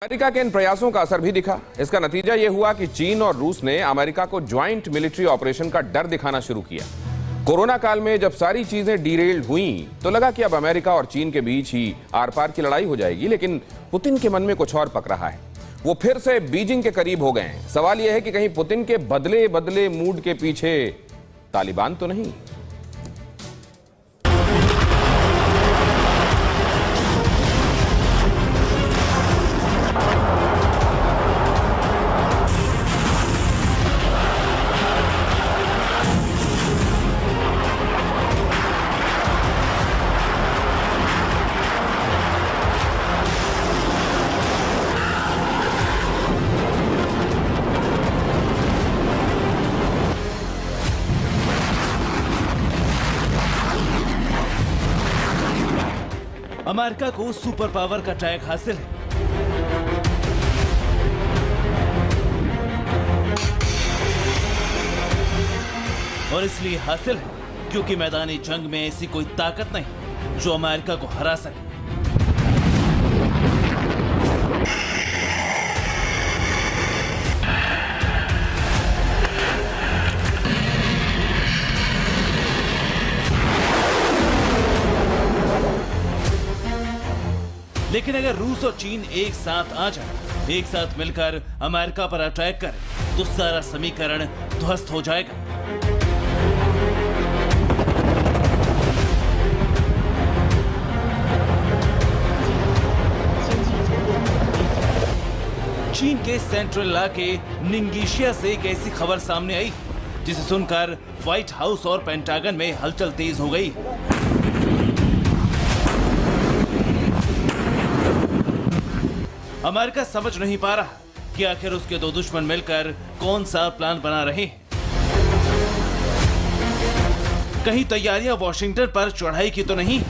America के इन प्रयासों का असर भी दिखा। इसका नतीजा यह हुआ कि चीन और रूस ने अमेरिका को ज्वाइंट मिलिट्री ऑपरेशन का डर दिखाना शुरू किया। कोरोना काल में जब सारी चीजें डीरेल्ड हुईं, तो लगा कि अब अमेरिका और चीन के बीच ही आर पार की लड़ाई हो जाएगी, लेकिन पुतिन के मन में कुछ और पक रहा है। वो फिर से बीजिंग के करीब हो गए हैं। सवाल यह है कि कहीं पुतिन के बदले बदले मूड के पीछे तालिबान तो नहीं। अमेरिका को सुपर पावर का टैग हासिल है। और इसलिए हासिल है क्योंकि मैदानी जंग में ऐसी कोई ताकत नहीं जो अमेरिका को हरा सके। लेकिन अगर रूस और चीन एक साथ आ जाए, एक साथ मिलकर अमेरिका पर अटैक करें, तो सारा समीकरण ध्वस्त हो जाएगा। चीन के सेंट्रल इलाके निंगीशिया से एक ऐसी खबर सामने आई जिसे सुनकर व्हाइट हाउस और पेंटागन में हलचल तेज हो गई। अमेरिका समझ नहीं पा रहा कि आखिर उसके दो दुश्मन मिलकर कौन सा प्लान बना रहे हैं। कहीं तैयारियां वॉशिंगटन पर चढ़ाई की तो नहीं?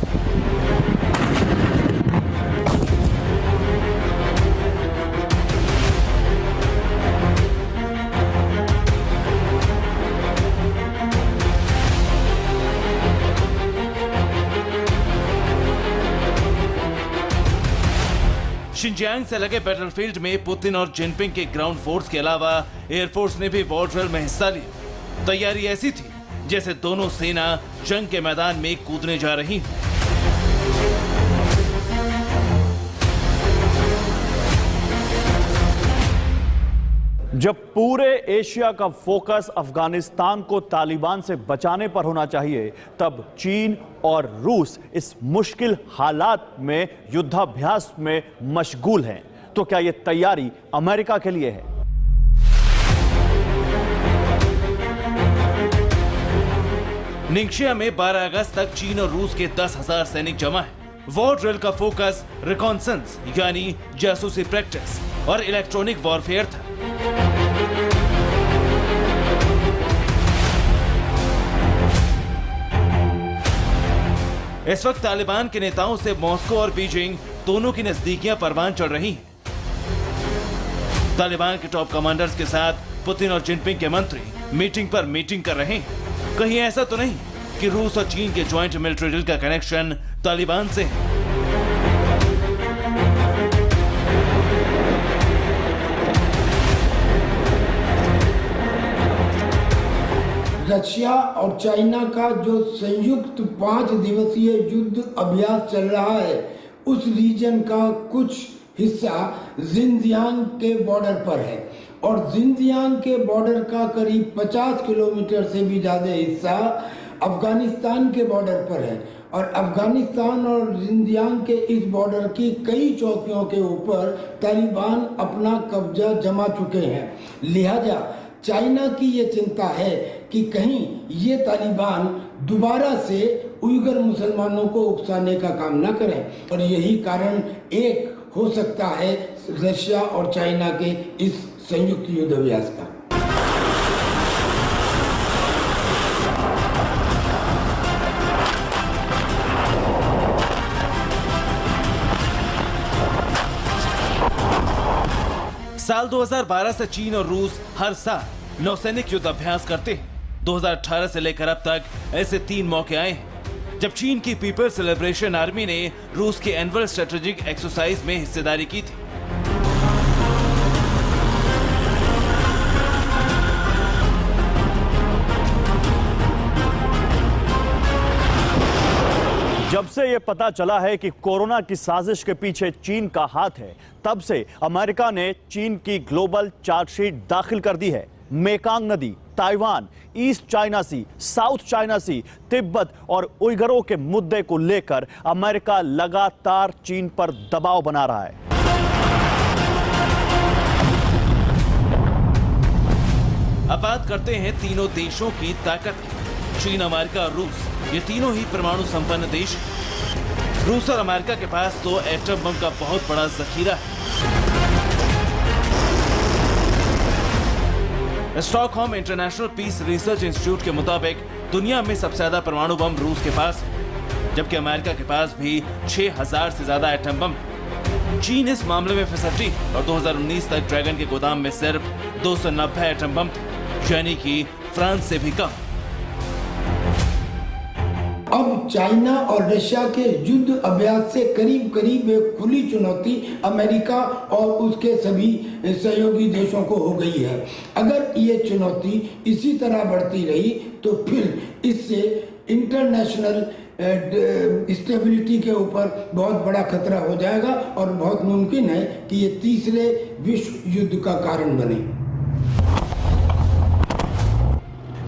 शिनजियांग से लगे बैटलफील्ड में पुतिन और जिनपिंग के ग्राउंड फोर्स के अलावा एयरफोर्स ने भी वॉर ड्रिल में हिस्सा लिया। तैयारी ऐसी थी जैसे दोनों सेना जंग के मैदान में कूदने जा रही हैं। जब पूरे एशिया का फोकस अफगानिस्तान को तालिबान से बचाने पर होना चाहिए, तब चीन और रूस इस मुश्किल हालात में युद्धाभ्यास में मशगूल हैं। तो क्या यह तैयारी अमेरिका के लिए है? निंगशिया में 12 अगस्त तक चीन और रूस के 10,000 सैनिक जमा हैं। वॉर ड्रिल का फोकस रिकॉन्सेंस यानी जासूसी प्रैक्टिस और इलेक्ट्रॉनिक वॉरफेयर था। इस वक्त तालिबान के नेताओं से मॉस्को और बीजिंग दोनों की नजदीकियां परवान चढ़ रही हैं। तालिबान के टॉप कमांडर्स के साथ पुतिन और जिनपिंग के मंत्री मीटिंग पर मीटिंग कर रहे हैं। कहीं ऐसा तो नहीं कि रूस और चीन के ज्वाइंट मिलिट्री डील का कनेक्शन तालिबान से है? रशिया और चाइना का जो संयुक्त 5 दिवसीय युद्ध अभ्यास चल रहा है, उस रीजन का कुछ हिस्सा जिनजियांग के बॉर्डर पर है और जिनजियांग के बॉर्डर का करीब 50 किलोमीटर से भी ज्यादा हिस्सा अफगानिस्तान के बॉर्डर पर है। और अफगानिस्तान और जिनजियांग के इस बॉर्डर की कई चौकियों के ऊपर तालिबान अपना कब्जा जमा चुके हैं। लिहाजा चाइना की ये चिंता है कि कहीं ये तालिबान दोबारा से उइगर मुसलमानों को उकसाने का काम न करें। और यही कारण एक हो सकता है रशिया और चाइना के इस संयुक्त युद्ध अभ्यास का। साल 2012 से चीन और रूस हर साल नौसैनिक युद्ध अभ्यास करते हैं। 2018 से लेकर अब तक ऐसे 3 मौके आए हैं जब चीन की पीपल्स लिबरेशन आर्मी ने रूस के एनुअल स्ट्रेटेजिक एक्सरसाइज में हिस्सेदारी की थी। जब से यह पता चला है कि कोरोना की साजिश के पीछे चीन का हाथ है, तब से अमेरिका ने चीन की ग्लोबल चार्जशीट दाखिल कर दी है। मेकांग नदी, ताइवान, ईस्ट चाइना सी, साउथ चाइना सी, तिब्बत और उइगरों के मुद्दे को लेकर अमेरिका लगातार चीन पर दबाव बना रहा है। अब बात करते हैं तीनों देशों की ताकत की। चीन, अमेरिका और रूस, ये तीनों ही परमाणु संपन्न देश हैं। रूस और अमेरिका के पास तो एटम बम का बहुत बड़ा जखीरा है। Stockholm International Peace Research Institute के मुताबिक दुनिया में सबसे ज्यादा परमाणु बम रूस के पास है, जबकि अमेरिका के पास भी 6000 से ज्यादा एटम बम है। चीन इस मामले में फिसड्डी और 2019 तक ड्रैगन के गोदाम में सिर्फ 290 एटम बम थे, यानी कि फ्रांस से भी कम। अब चाइना और रशिया के युद्ध अभ्यास से करीब करीब एक खुली चुनौती अमेरिका और उसके सभी सहयोगी देशों को हो गई है। अगर ये चुनौती इसी तरह बढ़ती रही तो फिर इससे इंटरनेशनल स्टेबिलिटी के ऊपर बहुत बड़ा खतरा हो जाएगा और बहुत मुमकिन है कि ये तीसरे विश्व युद्ध का कारण बने।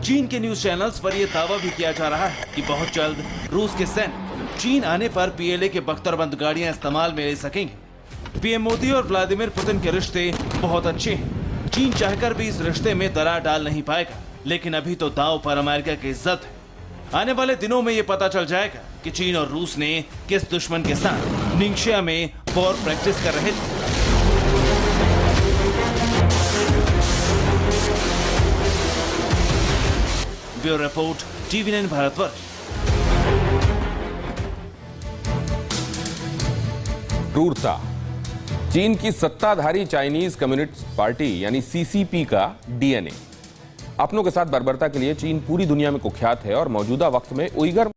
चीन के न्यूज चैनल्स पर यह दावा भी किया जा रहा है कि बहुत जल्द रूस के सैनिक चीन आने पर पीएलए के बख्तरबंद गाड़ियां इस्तेमाल में ले सकेंगे। पीएम मोदी और व्लादिमीर पुतिन के रिश्ते बहुत अच्छे हैं। चीन चाहकर भी इस रिश्ते में दरार डाल नहीं पाएगा, लेकिन अभी तो दांव पर अमेरिका की इज्जत है। आने वाले दिनों में ये पता चल जाएगा कि चीन और रूस ने किस दुश्मन के साथ निंगशिया में वॉर प्रैक्टिस कर रहे थे। Bureau report, TV9 Bharatvarsh. क्रूरता। चीन की सत्ताधारी चाइनीज कम्युनिस्ट पार्टी यानी CCP का DNA। अपनों के साथ बर्बरता के लिए चीन पूरी दुनिया में कुख्यात है और मौजूदा वक्त में उइगर